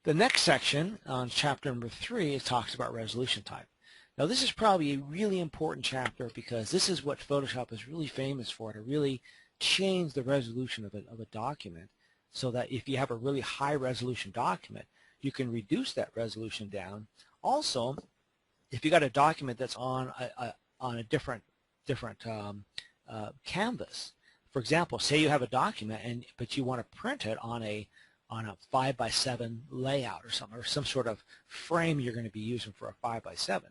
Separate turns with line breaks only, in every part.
The next section on chapter number 3, it talks about resolution type. Now this is probably a really important chapter because this is what Photoshop is really famous for, to really change the resolution of a document so that if you have a really high resolution document, you can reduce that resolution down. Also, if you got a document that's on a different canvas, for example, say you have a document but you want to print it on a 5x7 layout or something, or some sort of frame you're going to be using for a 5x7.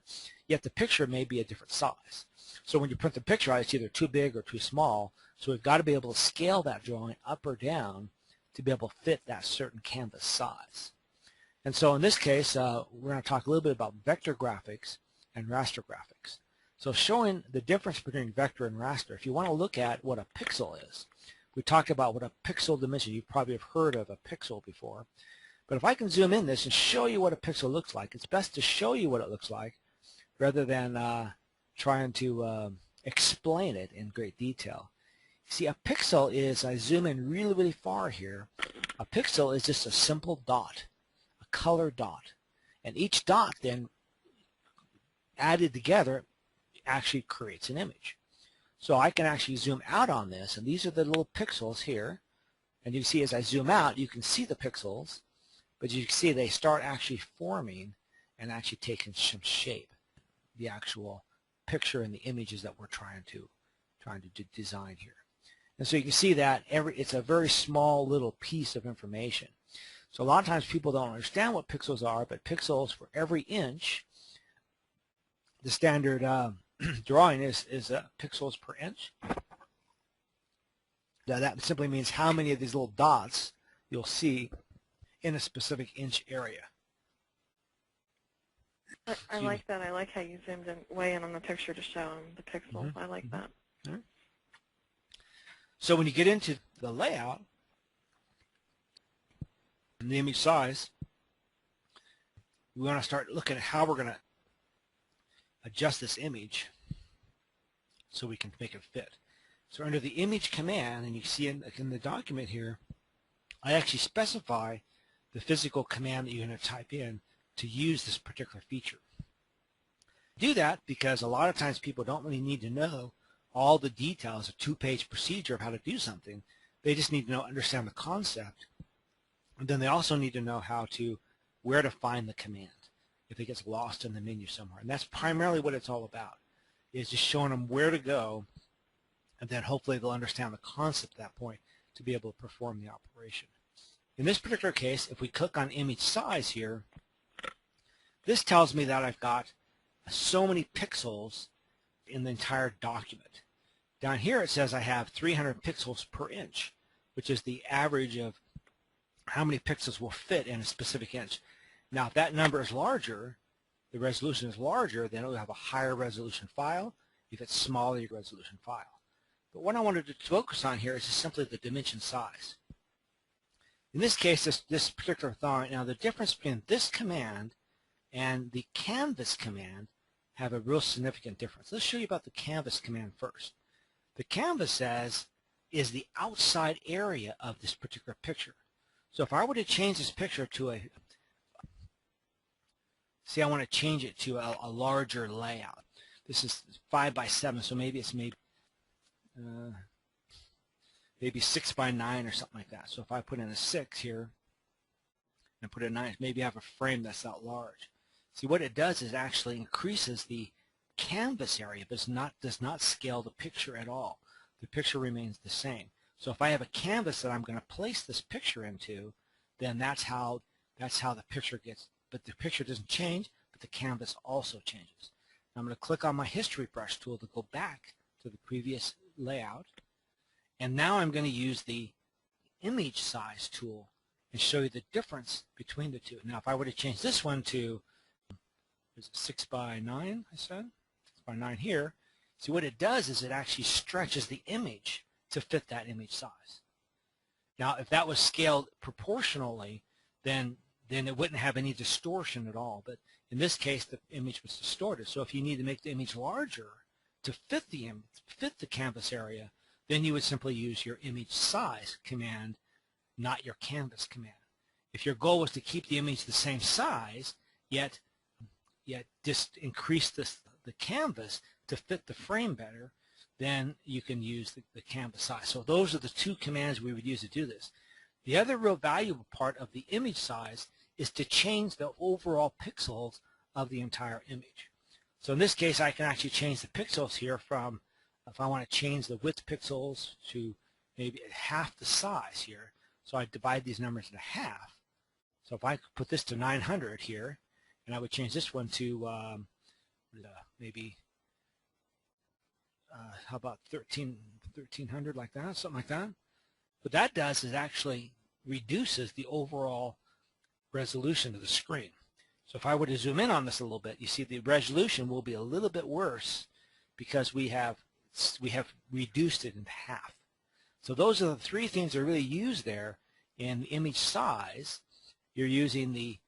Yet the picture may be a different size. So when you print the picture out, it's either too big or too small. So we've got to be able to scale that drawing up or down to be able to fit that certain canvas size. And so in this case, we're going to talk a little bit about vector graphics and raster graphics. So showing the difference between vector and raster, if you want to look at what a pixel is, we talked about what a pixel dimension, you probably have heard of a pixel before. But if I can zoom in this and show you what a pixel looks like, it's best to show you what it looks like rather than trying to explain it in great detail. See, a pixel is, I zoom in really, really far here, a pixel is just a simple dot, a color dot. And each dot then added together actually creates an image. So I can actually zoom out on this, and these are the little pixels here. And you see as I zoom out, you can see the pixels, but you can see they start actually forming and actually taking some shape, the actual picture and the images that we're trying to design here. And so you can see that it's a very small little piece of information. So a lot of times people don't understand what pixels are, but pixels for every inch, the standard drawing is pixels per inch. Now that simply means how many of these little dots you'll see in a specific inch area.
I like that. I like how you zoomed way in on the picture to show them the pixels. I like that.
Right. So when you get into the layout and the image size, we want to start looking at how we're going to adjust this image so we can make it fit. So under the image command, and you see in the document here, I actually specify the physical command that you're going to type in to use this particular feature. Do that because a lot of times people don't really need to know all the details, a two-page procedure of how to do something. They just need to understand the concept, and then they also need to know where to find the command if it gets lost in the menu somewhere. And that's primarily what it's all about, is just showing them where to go, and then hopefully they'll understand the concept at that point to be able to perform the operation. In this particular case, if we click on image size here, this tells me that I've got so many pixels in the entire document. Down here it says I have 300 pixels per inch, which is the average of how many pixels will fit in a specific inch. Now if that number is larger, the resolution is larger, then it will have a higher resolution file. If it's smaller, your resolution file. But what I wanted to focus on here is just simply the dimension size. In this case, this particular thing, now the difference between this command and the canvas command have a real significant difference. Let's show you about the canvas command first. The canvas says is the outside area of this particular picture. So if I were to change this picture to I want to change it to a larger layout. This is 5x7, so maybe it's maybe 6x9 or something like that. So if I put in a 6 here and put a 9, maybe I have a frame that's that large. See, what it does is actually increases the canvas area, but does not scale the picture at all. The picture remains the same. So if I have a canvas that I'm going to place this picture into, then that's how the picture gets. But the picture doesn't change, but the canvas also changes. Now I'm going to click on my history brush tool to go back to the previous layout, and now I'm going to use the image size tool and show you the difference between the two. Now if I were to change this one to 6x9, I said 6x9 here. See, what it does is it actually stretches the image to fit that image size. Now if that was scaled proportionally, then it wouldn't have any distortion at all. But in this case, the image was distorted. So if you need to make the image larger to fit the image, fit the canvas area, then you would simply use your image size command, not your canvas command. If your goal was to keep the image the same size, yet just increase the canvas to fit the frame better, then you can use the canvas size. So those are the two commands we would use to do this. The other real valuable part of the image size is to change the overall pixels of the entire image. So in this case, I can actually change the pixels here from, if I want to change the width pixels to maybe half the size here. So I divide these numbers into half. So if I put this to 900 here, and I would change this one to maybe, how about 1300, like that, something like that. What that does is actually reduces the overall resolution of the screen. So if I were to zoom in on this a little bit, you see the resolution will be a little bit worse because we have reduced it in half. So those are the three things that are really used there in the image size. You're using the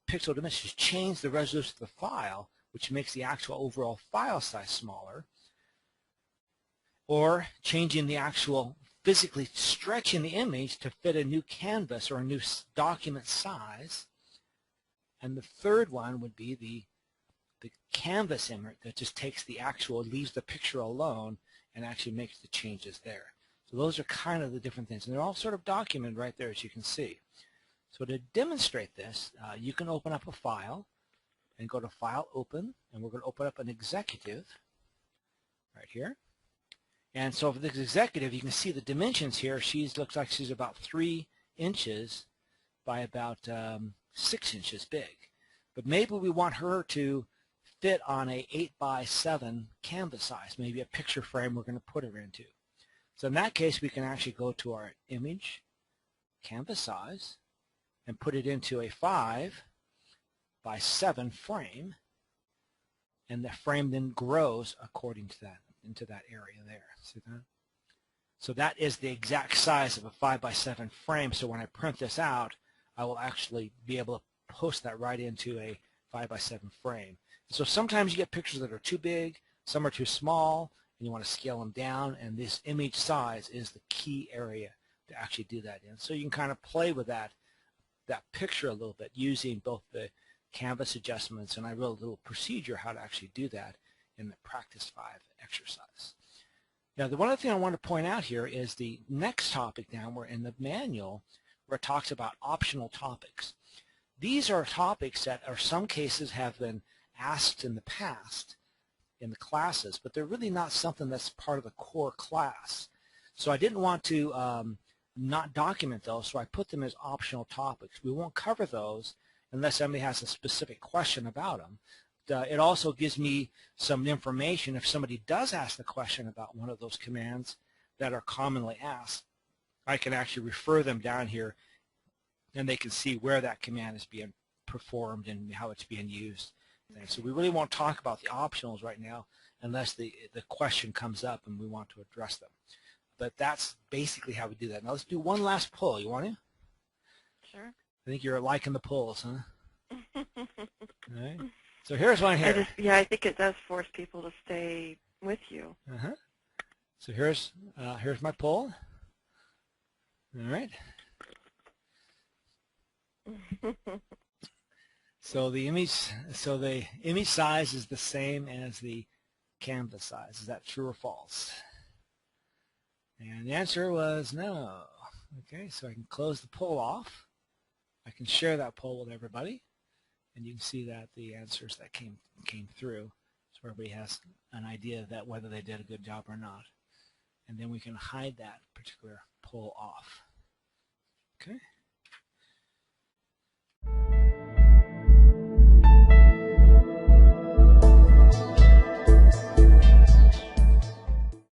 pixel dimension to change the resolution of the file, which makes the actual overall file size smaller, or changing the actual, physically stretching the image to fit a new canvas or a new document size. And the third one would be the canvas image that just takes the actual, leaves the picture alone and actually makes the changes there. So those are kind of the different things, and they're all sort of documented right there, as you can see. So to demonstrate this, you can open up a file and go to File, Open, and we're going to open up an executive right here. And so for this executive, you can see the dimensions here. She looks like she's about 3 inches by about 6 inches big. But maybe we want her to fit on a 8x7 canvas size, maybe a picture frame we're going to put her into. So in that case, we can actually go to our image, canvas size, and put it into a 5x7 frame, and the frame then grows according to that, into that area there. See that? So that is the exact size of a 5x7 frame. So when I print this out, I will actually be able to post that right into a 5x7 frame. So sometimes you get pictures that are too big, some are too small, and you want to scale them down, and this image size is the key area to actually do that in. So you can kind of play with that picture a little bit using both the canvas adjustments, and I wrote a little procedure how to actually do that in the practice 5 exercise. Now, the one other thing I want to point out here is the next topic down where in the manual where it talks about optional topics. These are topics that in some cases have been asked in the past in the classes, but they're really not something that's part of the core class. So I didn't want to not document those, so I put them as optional topics. We won't cover those unless somebody has a specific question about them. It also gives me some information if somebody does ask the question about one of those commands that are commonly asked. I can actually refer them down here, and they can see where that command is being performed and how it's being used. And so we really won't talk about the optionals right now unless the question comes up and we want to address them. But that's basically how we do that. Now let's do one last pull. You want to?
Sure.
I think you're liking the pulls, huh? All right. So here's one here.
I think it does force people to stay with you.
So here's my pull. All right. So the image size is the same as the canvas size. Is that true or false? And the answer was no. Okay, so I can close the poll off. I can share that poll with everybody, and you can see that the answers that came through, so everybody has an idea that whether they did a good job or not. And then we can hide that particular poll off. Okay.